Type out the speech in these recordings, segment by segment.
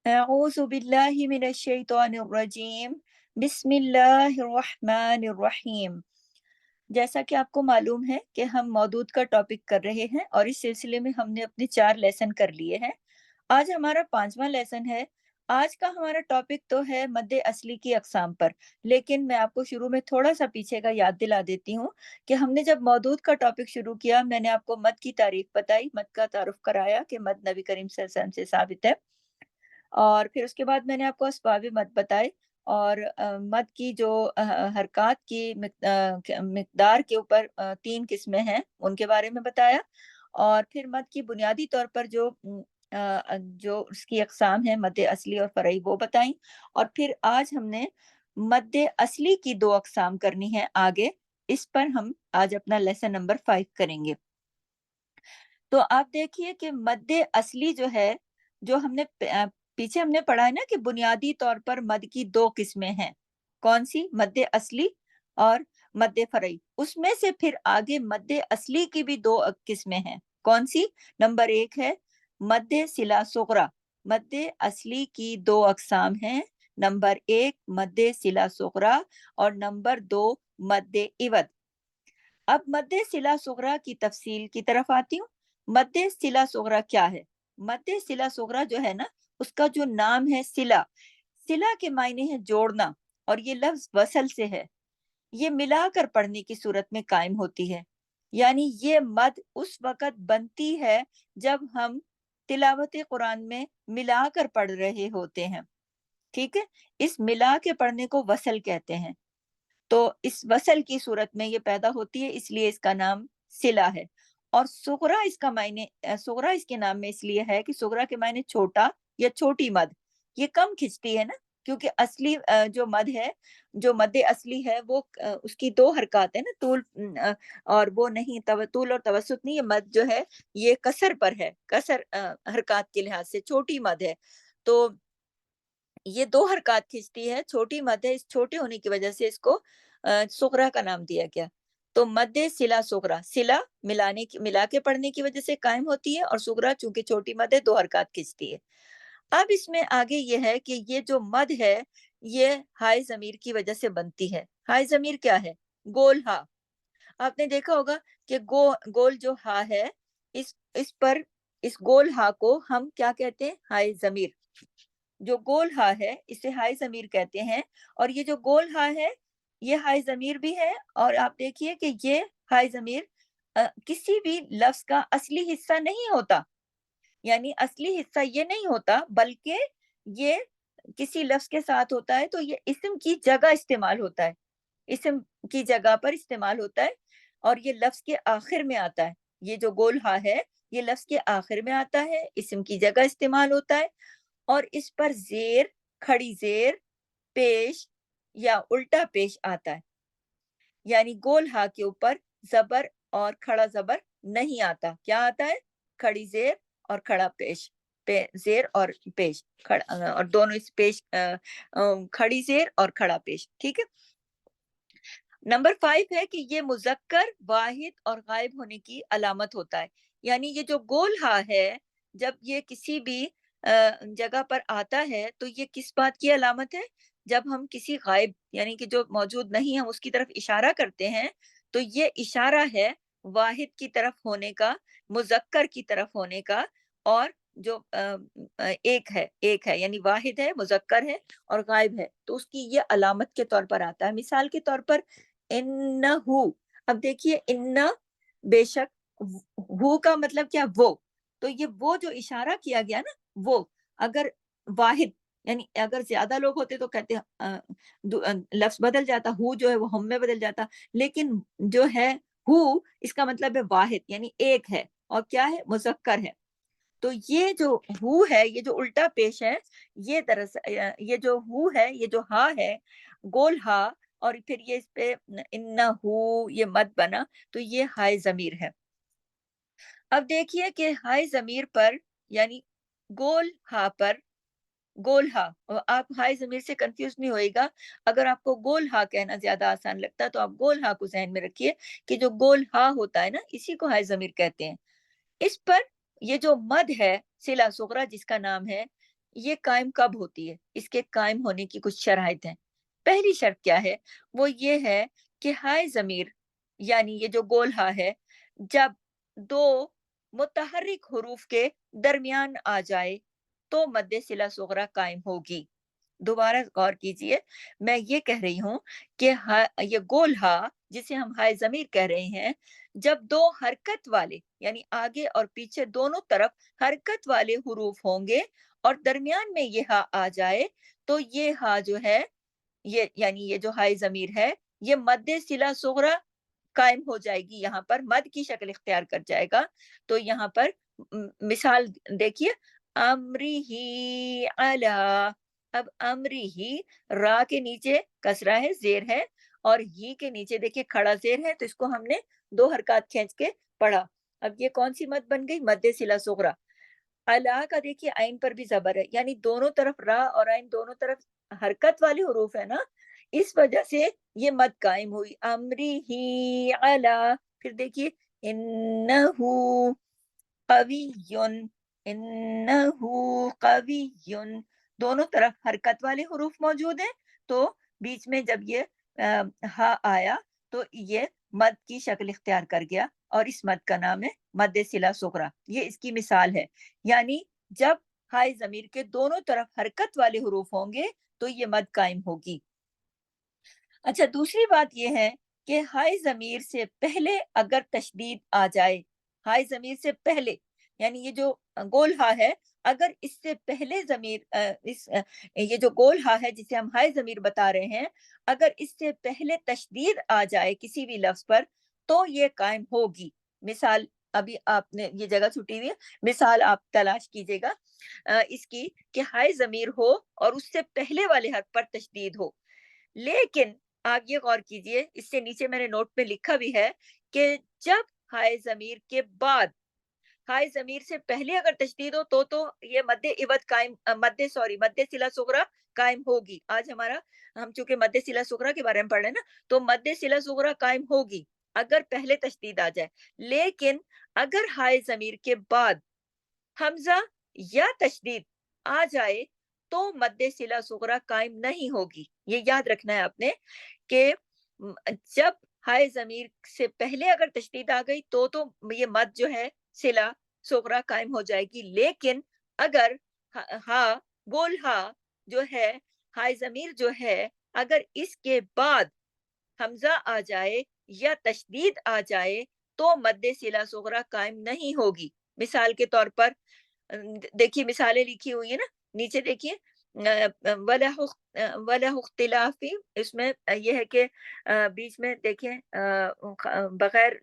अऊज़ु बिल्लाहि मिनश शैतानिर रजीम। बिस्मिल्लाहिर्रहमानिर्रहीम। जैसा कि आपको मालूम है कि हम मौदूद का टॉपिक कर रहे हैं और इस सिलसिले में हमने अपने 4 लेसन कर लिए हैं। आज हमारा 5वां लेसन है। आज का हमारा टॉपिक तो है मद्दे असली की अक़साम पर, लेकिन मैं आपको शुरू में थोड़ा-सा पीछे का याद दिला देती हूँ कि हमने जब मौदूद का टॉपिक शुरू किया, मैंने आपको मद की तारीफ़ बताई, मद का तारुफ़ कराया कि मद नबी करीम सल्लल्लाहु अलैहि वसल्लम से साबित है। और फिर उसके बाद मैंने आपको असबाब मद बताए और मद की जो हरकत की मिकदार के ऊपर 3 किस्में हैं, उनके बारे में बताया। और फिर मद की बुनियादी तौर पर जो उसकी अक़साम है, मद असली और फ़रई, वो बताई। और फिर आज हमने मद असली की 2 अक़साम करनी है आगे, इस पर हम आज अपना लेसन नंबर 5 करेंगे। तो आप देखिए कि मद असली जो है, जो पीछे हमने पढ़ा है ना कि बुनियादी तौर पर मद की 2 किस्में हैं। कौन-सी? मद असली और मद फ़रई। उसमें से फिर आगे मद असली की भी 2 किस्में हैं। कौन-सी? नंबर 1 है मद सिला सुग़रा। मद असली की 2 अक़साम हैं। नंबर 1 मद सिला सुग़रा और नंबर 2 मद इवद। अब मद्दे सिला सुग़रा की तफ़सील की तरफ आती हूँ। मद्दे सिला सुग़रा क्या है? मद्दे सिला सुग़रा जो है ना, उसका जो नाम है सिला, सिला के मायने है जोड़ना और ये लफ्ज़ वसल से है। ये मिलाकर पढ़ने की सूरत में कायम होती है। यानी ये मद उस वक़्त बनती है जब हम तिलावत कुरान में मिलाकर पढ़ रहे होते हैं। ठीक है? इस मिला के पढ़ने को वसल कहते हैं। तो इस वसल की सूरत में ये पैदा होती है, इसलिए इसका नाम सिला है। और सुग़रा इसका सुग़रा इसके नाम में इसलिए है कि सुग़रा के मायने छोटा या छोटी मद। ये कम खिंचती है ना, क्योंकि असली जो मद है, जो मद असली है, वो उसकी 2 हरकत है ना, और वो नहीं, तूल और तवसुत नहीं, ये मद जो है ये कसर पर है, कसर हरकत के लिहाज से छोटी मद है। तो ये 2 हरकत खींचती है, छोटी मद है, इस छोटे होने की वजह से इसको सुग़रा का नाम दिया गया। तो मद्दे सिला सुग़रा, सिला मिला के पढ़ने की वजह से कायम होती है और सुग़रा चूँकि छोटी मद है, 2 हरकत खींचती है। अब इसमें आगे ये है कि ये जो मद है, ये हाय ज़मीर की वजह से बनती है। हाय ज़मीर क्या है? गोल हा। आपने देखा होगा कि गोल जो हा है, इस पर, इस गोल हा को हम क्या कहते हैं? हाय ज़मीर। जो गोल हा है, इसे हाय ज़मीर कहते हैं। और ये जो गोल हा है, ये हाय ज़मीर भी है। और आप देखिए कि ये हाय ज़मीर किसी भी लफ्ज़ का असली हिस्सा नहीं होता। यानी असली हिस्सा ये नहीं होता, बल्कि ये किसी लफ्ज़ के साथ होता है तो ये इस्म की जगह इस्तेमाल होता है। इस्म की जगह पर इस्तेमाल होता है और ये लफ्ज़ के आखिर में आता है। ये जो गोल हा है, ये लफ्ज़ के आखिर में आता है, इस्म की जगह इस्तेमाल होता है और इस पर ज़ेर, खड़ी ज़ेर, पेश या उल्टा पेश आता है। यानी गोल हा के ऊपर ज़बर और खड़ा ज़बर नहीं आता। क्या आता है? खड़ी ज़ेर और खड़ा पेश। ज़ेर और पेश, और दोनों इस खड़ी ज़ेर और खड़ा पेश। ठीक है? नंबर 5 है कि ये मुज़क्कर, वाहिद और गायब होने की अलामत होता है। यानी ये जो गोल हा है, जब ये किसी भी जगह पर आता है, तो ये किस बात की अलामत है? जब हम किसी गायब, यानी कि जो मौजूद नहीं है, हम उसकी तरफ इशारा करते हैं, तो ये इशारा है वाहिद की तरफ होने का, मुज़क्कर की तरफ होने का। और जो एक है, यानी वाहिद है, मुज़क्कर है और गायब है, तो उसकी ये अलामत के तौर पर आता है। मिसाल के तौर पर इन्नहु। अब देखिए इन्ना, बेशक, हु का मतलब क्या? वो। तो ये वो जो इशारा किया गया ना, वो अगर वाहिद, यानी अगर ज्यादा लोग होते तो कहते लफ्ज बदल जाता, हु जो है वो हम में बदल जाता। लेकिन जो है हु, इसका मतलब है वाहिद, यानी एक है और क्या है? मुज़क्कर है। तो ये जो हु है, ये जो उल्टा पेश है, ये दरअसल ये जो हु है, ये जो हा है, गोल हा, और फिर ये इस पे इन्नहु ये मद बना, तो ये हाय ज़मीर है। अब देखिए कि हाय ज़मीर पर, यानी गोल हा पर, गोल हा, आप हाय ज़मीर से कंफ्यूज नहीं होइएगा। अगर आपको गोल हा कहना ज़्यादा आसान लगता है, तो आप गोल हा को ज़हन में रखिए कि जो गोल हा होता है ना, इसी को हाय ज़मीर कहते हैं। इस पर ये जो मद है, सिला सुग़रा जिसका नाम है, ये कायम कब होती है? इसके कायम होने की कुछ शराइत हैं। पहली शर्त क्या है? वो ये है कि हाय ज़मीर यानी ये जो गोल हा है, जब 2 मुतहर्रिक हुरूफ के दरमियान आ जाए, तो मद्दे सिला सुगरा कायम होगी। दोबारा गौर कीजिए, मैं ये कह रही हूँ कि ये गोल हा जिसे हम हाय ज़मीर कह रहे हैं, जब 2 हरकत वाले यानी आगे और पीछे दोनों तरफ हरकत वाले हुरूफ होंगे और दरमियान में ये हा आ जाए, तो ये हा जो है, ये यानी ये जो हाय ज़मीर है, ये मद्दे सिला सुगरा कायम हो जाएगी, यहाँ पर मद की शक्ल इख्तियार कर जाएगा। तो यहाँ पर मिसाल देखिए, अम्रिही अला, अब अम्रिही रा के नीचे कसरा है, ज़ेर है, और ही के नीचे देखिए खड़ा ज़ेर है, तो इसको हमने 2 हरकत खींच के पढ़ा। अब ये कौन-सी मद बन गई? मद्दे सिला सुगरा। अला का देखिए आइन पर भी ज़बर है, यानी दोनों तरफ रा और आइन दोनों तरफ हरकत वाले हुरूफ है ना, इस वजह से ये मद कायम हुई। अम्रिही अला, फिर देखिए इन्नहु कवियुन, इन्नहु कवियुन, दोनों तरफ हरकत वाले हुरूफ मौजूद हैं, तो बीच में जब ये हा आया, तो ये मद की शक्ल इख्तियार कर गया और इस मद का नाम है मद्दे सिला सुगरा। ये इसकी मिसाल है। यानी जब हाय ज़मीर के दोनों तरफ हरकत वाले हुरूफ होंगे, तो ये मद कायम होगी। अच्छा, दूसरी बात ये है कि हाय ज़मीर से पहले अगर तशदीद आ जाए, हाय ज़मीर से पहले, यानी ये जो गोल हा है, अगर इससे पहले ये जो गोल हा है जिसे हम हाय ज़मीर बता रहे हैं, अगर इससे पहले तशदीद आ जाए किसी भी लफ्ज़ पर, तो ये कायम होगी। मिसाल अभी आपने ये जगह छुटी हुई है, मिसाल आप तलाश कीजिएगा इसकी कि हाय ज़मीर हो और उससे पहले वाले हर्फ पर तशदीद हो। लेकिन आप ये गौर कीजिए, इससे नीचे मैंने नोट में लिखा भी है कि जब हाय ज़मीर के बाद, हाय ज़मीर से पहले अगर तशदीद हो, तो ये मद्दे इवत कायम मद्दे सिला सुगरा कायम होगी। आज हम चूँकि मद्दे सिला सुगरा के बारे में पढ़ रहे हैं ना, तो मद्दे सिला सुगरा कायम होगी, अगर पहले तशदीद आ जाए। लेकिन अगर हाय ज़मीर के बाद हमज़ा या तशदीद आ जाए, तो मद्दे सिला सुगरा कायम नहीं होगी। ये याद रखना है आपने कि जब हाय ज़मीर से पहले अगर तशदीद आ गई, तो ये मद जो है सिला सुगरा कायम हो जाएगी। लेकिन अगर गोल हा जो है, हाय ज़मीर जो है, अगर इसके बाद हमज़ा आ जाए या तशदीद आ जाए, तो मद्दे सिला सुगरा कायम नहीं होगी। मिसाल के तौर पर देखिए मिसालें लिखी हुई है ना, नीचे देखिए वलहु इख्तिलाफी, इसमें ये है कि बीच में देखिए बगैर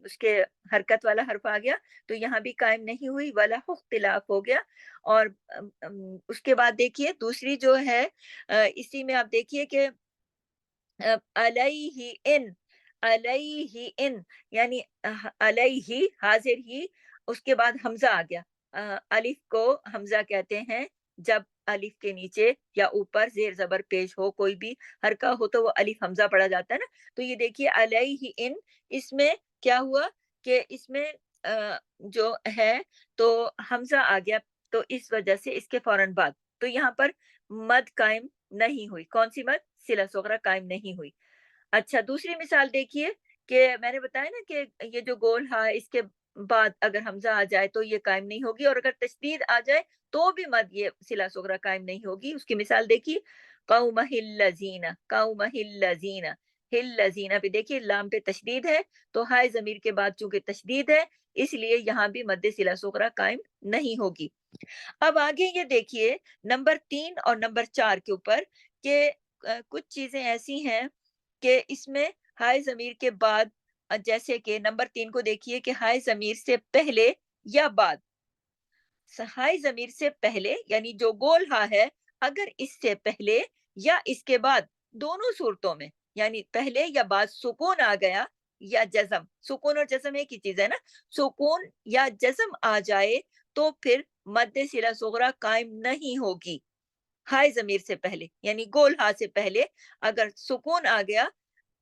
उसके हरकत वाला हर्फ आ गया, तो यहाँ भी कायम नहीं हुई, वलहु इख्तिलाफ हो गया। और उसके बाद देखिए दूसरी जो है, इसी में आप देखिए कि अलैहि इन, अलैहि इन, यानी अलैहि हाजिर ही, उसके बाद हमजा आ गया। अलिफ को हमजा कहते हैं जब अलिफ के नीचे या ऊपर जेर जबर पेश हो, कोई भी हरका हो, तो वो अलिफ हमजा पढ़ा जाता है ना। तो ये देखिए अलैहि इन, इसमें क्या हुआ कि इसमें जो है, तो हमजा आ गया, तो इस वजह से इसके फौरन बाद, तो यहाँ पर मद कायम नहीं हुई। कौन सी मद? सिला सुगरा कायम नहीं हुई। अच्छा, दूसरी मिसाल देखिए कि मैंने बताया ना कि ये जो गोल हा है, इसके बाद अगर हमज़ा आ जाए तो ये कायम नहीं होगी, और अगर तशदीद आ जाए तो भी मद ये सिला सुगरा कायम नहीं होगी। उसकी मिसाल देखिए, कौमहिल्लज़ीना, कौमहिल्लज़ीना, हिल्लज़ीना पे देखिए लाम पे तशदीद है, तो हाय ज़मीर के बाद चूँकि तशदीद है, इसलिए यहाँ भी मद्दे सिला सुगरा कायम नहीं होगी। अब आगे ये देखिए नंबर 3 और नंबर 4 के ऊपर कि कुछ चीज़ें ऐसी हैं कि इसमें हाय ज़मीर के बाद, जैसे कि नंबर 3 को देखिए कि हाय ज़मीर से पहले या बाद। हाय ज़मीर से पहले यानी जो गोल हा है, अगर इससे पहले या इसके बाद, दोनों सूरतों में, यानी पहले या बाद सुकून आ गया या जज़म, सुकून और जज़म एक ही चीज़ है ना, सुकून या जज़म आ जाए, तो फिर मद्दे सिला सुगरा कायम नहीं होगी। हाय ज़मीर से पहले, यानी गोल हा से पहले अगर सुकून आ गया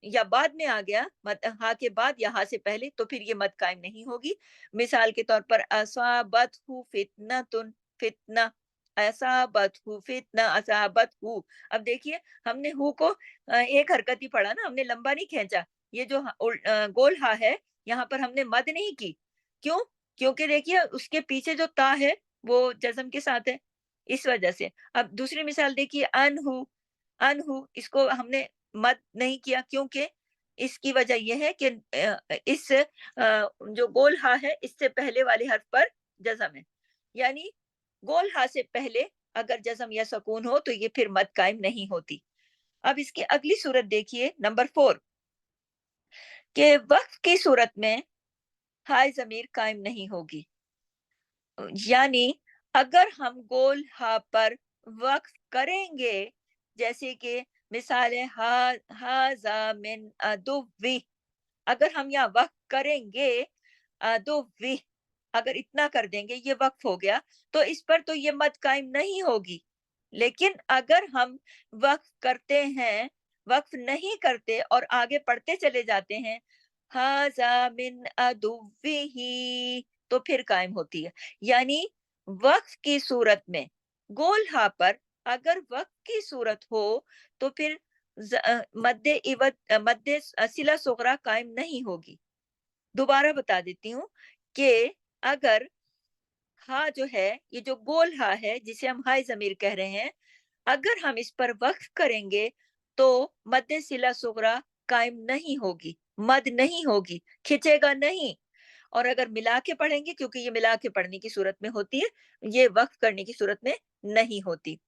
या बाद में आ गया, मद हा के बाद या हा से पहले, तो फिर ये मद कायम नहीं होगी। मिसाल के तौर पर असाबतहु फितनतुन, फितना, असाबतहु फितना असाबतहु। अब देखिए हमने हु को एक हरकत ही पढ़ा ना, हमने लंबा नहीं खींचा। ये जो गोल हा है, यहाँ पर हमने मद नहीं की। क्यों? क्योंकि देखिए उसके पीछे जो ता है वो जज़म के साथ है, इस वजह से। अब दूसरी मिसाल देखिए अनहु, अनहु इसको हमने मद नहीं किया, क्योंकि इसकी वजह ये है कि इस जो गोल हा है इससे पहले वाले हर्फ पर जज़म है। यानी गोल हा से पहले अगर जज़म या सुकून हो तो ये फिर मद कायम नहीं होती। अब इसकी अगली सूरत देखिए नंबर 4, कि वक्फ की सूरत में हाय ज़मीर कायम नहीं होगी। यानी अगर हम गोल हा पर वक्फ करेंगे, जैसे कि मिसाल है हाजा मिन अदुव्वी, अगर हम यहाँ वक्फ करेंगे अदुव्वी, अगर इतना कर देंगे ये वक्फ हो गया, तो इस पर तो ये मद कायम नहीं होगी। लेकिन अगर हम वक्फ करते हैं, वक्फ नहीं करते और आगे पढ़ते चले जाते हैं हाजा मिन अदुव्विही, तो फिर कायम होती है। यानी वक्फ की सूरत में गोल हा पर अगर वक्फ की सूरत हो तो फिर मद्दे इवत मद्दे सिला सुगरा कायम नहीं होगी। दोबारा बता देती हूँ कि अगर हा जो है, ये जो गोल हा है जिसे हम हाय ज़मीर कह रहे हैं, अगर हम इस पर वक्फ करेंगे तो मद्दे सिला सुगरा कायम नहीं होगी, मद नहीं होगी, खिंचेगा नहीं। और अगर मिला के पढ़ेंगे, क्योंकि ये मिला के पढ़ने की सूरत में होती है, ये वक्फ करने की सूरत में नहीं होती।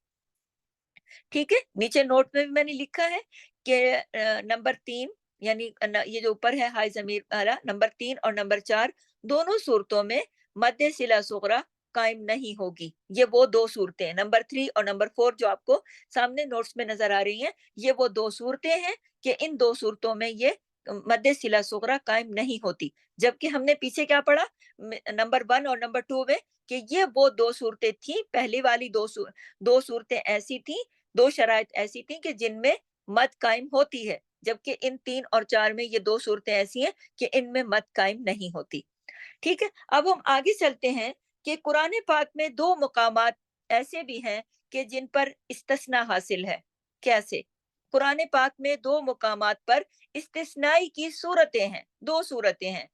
ठीक है, नीचे नोट में भी मैंने लिखा है कि नंबर 3 यानी ये जो ऊपर है हाय ज़मीर वाला नंबर 3 और नंबर 4 दोनों सूरतों में मद्दे सिला सुगरा कायम नहीं होगी। ये वो 2 सूरतें हैं, नंबर 3 और नंबर 4 जो आपको सामने नोट्स में नज़र आ रही हैं, ये वो 2 सूरतें हैं कि इन 2 सूरतों में ये मद्दे सिला सुगरा कायम नहीं होती। जबकि हमने पीछे क्या पढ़ा नंबर 1 और नंबर 2 में कि ये वो 2 सूरतें थी, पहली वाली 2 सूरतें ऐसी थी, 2 शराइत ऐसी थी कि जिनमें मद कायम होती है, जबकि इन 3 और 4 में ये 2 सूरतें ऐसी हैं कि इनमें मद कायम नहीं होती। ठीक है, अब हम आगे चलते हैं कि कुरान पाक में 2 मुकामात ऐसे भी हैं कि जिन पर इस्तिस्ना हासिल है। कैसे? कुरान पाक में 2 मुकामात पर इस्तिस्नाई की सूरतें हैं, 2 सूरतें हैं।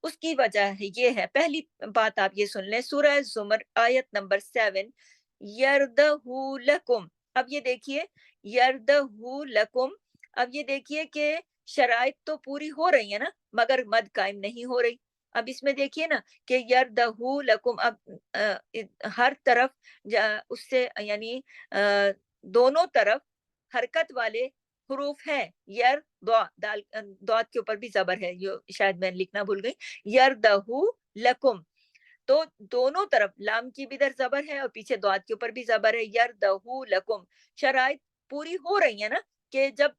उसकी वजह है ये है, पहली बात आप ये सुन लें, सूरह ज़ुमर आयत नंबर 7, यरदहु लकुम। अब ये देखिए यरदहु लकुम, अब ये देखिए कि शराइत तो पूरी हो रही है ना, मगर मद कायम नहीं हो रही। अब इसमें देखिए ना कि यरदहु लकुम, अब हर तरफ उससे यानी दोनों तरफ हरकत वाले हरूफ हैं, यर दाद के ऊपर भी जबर है, जो शायद मैं लिखना भूल गई, यरदहु लकुम। तो दोनों तरफ लाम की भी इधर जबर है और पीछे दाद के ऊपर भी जबर है, यरदहु लकुम। शराइत पूरी हो रही है ना कि जब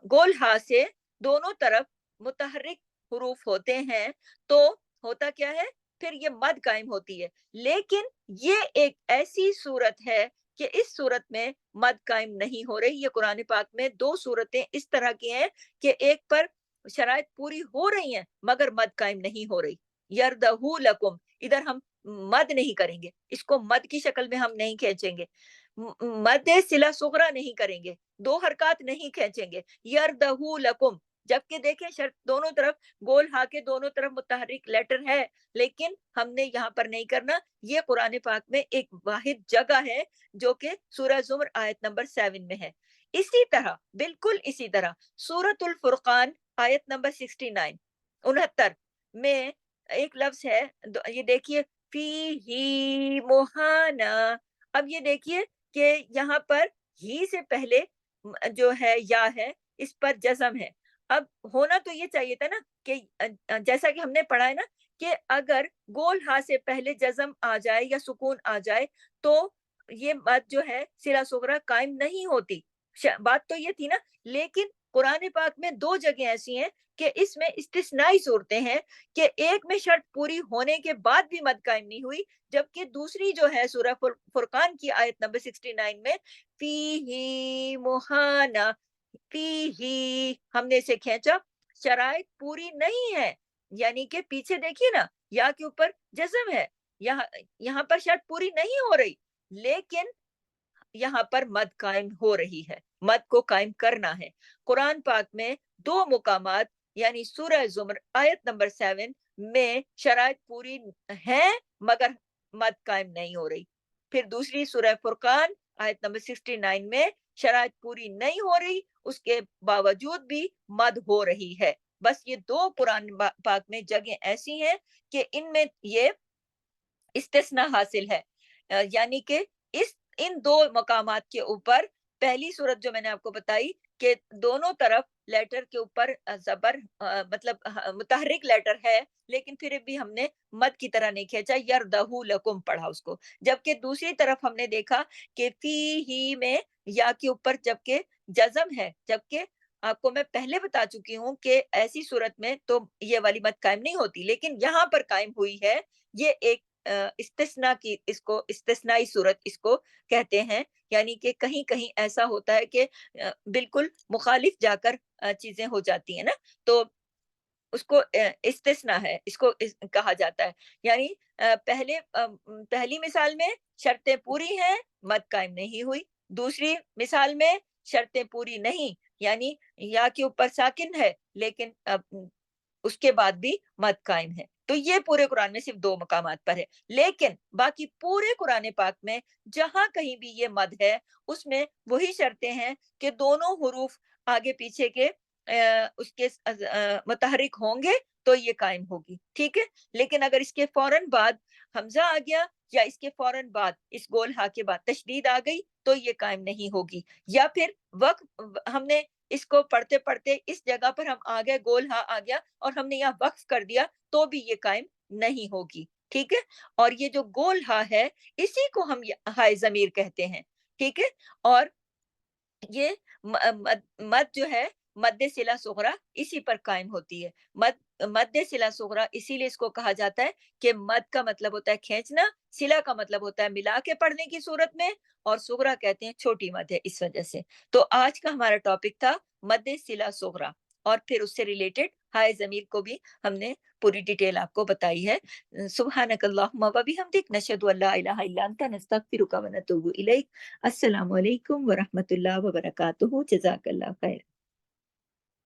गोल हा से दोनों तरफ मुतहर्रिक हुरूफ होते हैं तो होता क्या है, फिर ये मद कायम होती है। लेकिन ये एक ऐसी सूरत है कि इस सूरत में मद कायम नहीं हो रही। ये कुरान पाक में 2 सूरतें इस तरह की हैं कि एक पर शराइत पूरी हो रही हैं मगर मद कायम नहीं हो रही। यरदहु लकुम, इधर हम मद नहीं करेंगे, इसको मद की शक्ल में हम नहीं खींचेंगे, मद सिला सुगरा नहीं करेंगे, 2 हरकत नहीं खींचेंगे, यरदहु लकुम। जबकि देखें शर्त दोनों तरफ गोल हा के दोनों तरफ मुतहर्रिक लेटर है, लेकिन हमने यहाँ पर नहीं करना। ये कुरान पाक में एक वाहिद जगह है जो कि सूरह ज़ुमर आयत नंबर 7 में है। इसी तरह बिल्कुल इसी तरह सूरतुल फुरकान आयत नंबर 69 में एक लफ्ज है, ये देखिए फीही मुहाना। अब ये देखिए कि यहाँ पर ही से पहले जो है या है, इस पर जज़म है। अब होना तो ये चाहिए था ना कि जैसा कि हमने पढ़ा है ना कि अगर गोल हा से पहले जज़म आ जाए या सुकून आ जाए तो ये मद जो है सिला सुगरा कायम नहीं होती। बात तो ये थी ना, लेकिन कुरान पाक में 2 जगह ऐसी हैं कि इसमें इस्तिस्नाई सूरतें हैं कि एक में शर्त पूरी होने के बाद भी मद कायम नहीं हुई, जबकि दूसरी जो है सूरह फुरकान की आयत नंबर 69 में फीही मुहाना, फीही हमने इसे खींचा, शराइत पूरी नहीं है। यानी कि पीछे देखिए ना या के ऊपर जज़म है, यहाँ यहाँ पर शर्त पूरी नहीं हो रही, लेकिन यहाँ पर मद कायम हो रही है, मद को कायम करना है। कुरान पाक में 2 मुकामात यानी सूरह ज़ुमर आयत नंबर 7 में शराइत पूरी हैं मगर मद कायम नहीं हो रही। फिर दूसरी सूरह फुरकान आयत नंबर 69 में शराइत पूरी नहीं हो रही, उसके बावजूद भी मद हो रही है। बस ये 2 कुरान पाक में जगह ऐसी हैं कि इनमें ये इस्तिस्ना हासिल है। यानी कि इस इन 2 मकामात के ऊपर पहली सूरत जो मैंने आपको बताई कि दोनों तरफ लेटर के ऊपर ज़बर मतलब मुतहर्रिक लेटर है, लेकिन फिर भी हमने मद की तरह नहीं खींचा, यरदहु लकुम पढ़ा उसको। जबकि दूसरी तरफ हमने देखा कि फीही में या के ऊपर जबकि जज़म है, जबकि आपको मैं पहले बता चुकी हूँ कि ऐसी सूरत में तो ये वाली मद कायम नहीं होती, लेकिन यहाँ पर कायम हुई है। ये एक इस्तिस्ना की इसको इस्तिस्नाई सूरत इसको कहते हैं, यानी कि कहीं-कहीं ऐसा होता है कि बिल्कुल मुखालिफ जाकर चीज़ें हो जाती हैं ना, तो उसको इस्तिस्ना है, इसको कहा जाता है। यानी पहली मिसाल में शर्तें पूरी हैं, मद कायम नहीं हुई। दूसरी मिसाल में शर्तें पूरी नहीं, यानी या के ऊपर साकिन है, लेकिन उसके बाद भी मद कायम है। तो ये पूरे कुरान में सिर्फ 2 मकामात पर है। लेकिन बाकी पूरे कुरान पाक में जहाँ कहीं भी ये मद है, उसमें वही शर्तें हैं कि दोनों हुरूफ आगे पीछे के उसके मुतहर्रिक होंगे तो ये कायम होगी, ठीक है? लेकिन अगर इसके फौरन बाद हमज़ा आ गया या इसके फौरन बाद इस गोल हा के बाद तशदीद आ गई, तो ये कायम नहीं होगी। या फिर हमने इसको पढ़ते-पढ़ते इस जगह पर हम आ गए, गोल हा आ गया और हमने यहाँ वक्फ कर दिया, तो भी ये कायम नहीं होगी, ठीक है? और ये जो गोल हा है, इसी को हम हाय ज़मीर कहते हैं, ठीक है? और ये मद जो है, मद्दे सिला सुगरा इसी पर कायम होती है। मद्दे सिला सुगरा इसीलिए इसको कहा जाता है कि मद का मतलब होता है खींचना, सिला का मतलब होता है मिला के पढ़ने की सूरत में, और सुगरा कहते हैं छोटी मद है इस वजह से। तो आज का हमारा टॉपिक था मद्दे सिला सुगरा, और फिर उससे रिलेटेड हाय ज़मीर को भी हमने पूरी डिटेल आपको बताई है। सुब्हानकल्लाहुम्मा व बिहम्दिक नशहदु अल्ला इलाहा इल्ला अंता नस्तगफिरुका व नतूबु इलैक। अस्सलामु अलैकुम व रहमतुल्लाहि व बरकातुहू। जज़ाकल्लाह खैर।